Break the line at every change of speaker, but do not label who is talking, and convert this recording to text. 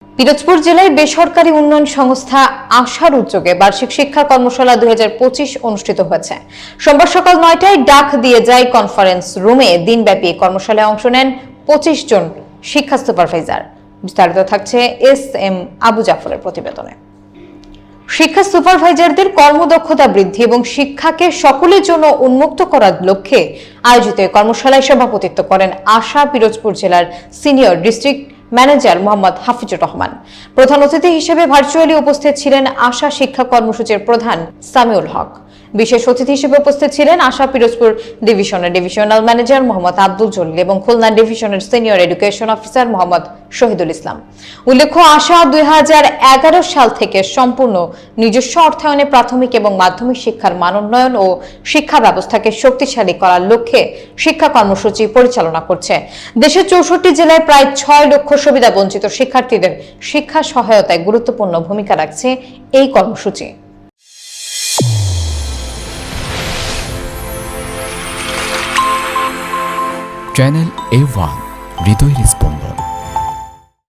পিরোজপুর জেলায় বেসরকারি উন্নয়ন সংস্থা আশার উদ্যোগে বার্ষিক শিক্ষা কর্মশালা 2025 অনুষ্ঠিত হয়েছে। সোমবার সকাল 9টায় ডাক দিয়ে যায় কনফারেন্স রুমে দিনব্যাপী কর্মশালায় অংশ নেন 25 জন শিক্ষা সুপারভাইজার। বিস্তারিত থাকছে এস.এম. আবু জাফরের প্রতিবেদনে। শিক্ষা সুপারভাইজারদের কর্মদক্ষতা বৃদ্ধি এবং শিক্ষাকে সকলের জন্য উন্মুক্ত করার লক্ষ্যে আয়োজিত কর্মশালায় সভাপতিত্ব করেন আশা পিরোজপুর জেলার senior district manager Mohammad Hafizur Rahman. প্রধান অতিথি হিসেবে ভার্চুয়ালি উপস্থিত ছিলেন আশা শিক্ষা কর্মসূচির প্রধান সামিউল হক। বিশেষ অতিথি হিসেবে উপস্থিত ছিলেন আশা পিরোজপুর ডিভিশনের ডিভিশনাল ম্যানেজার মোহাম্মদ আব্দুল জলিল এবং খুলনা ডিভিশনের senior education officer Mohammad Shahidul Islam. উল্লেখ্য, আশা 2011 সাল থেকে সম্পূর্ণ নিজস্ব অর্থায়নে প্রাথমিক এবং মাধ্যমিক শিক্ষার মান উন্নয়ন ও শিক্ষা ব্যবস্থাকে শক্তিশালী করার লক্ষ্যে শিক্ষা কর্মসূচি পরিচালনা করছে। দেশের 64 জেলায় প্রায় 6 লক্ষ সুবিধা বঞ্চিত শিক্ষার্থীদের শিক্ষা সহায়তায় গুরুত্বপূর্ণ ভূমিকা রাখছে এই কর্মসূচি।
চ্যানেল A1 হৃদয়ের স্পন্দন।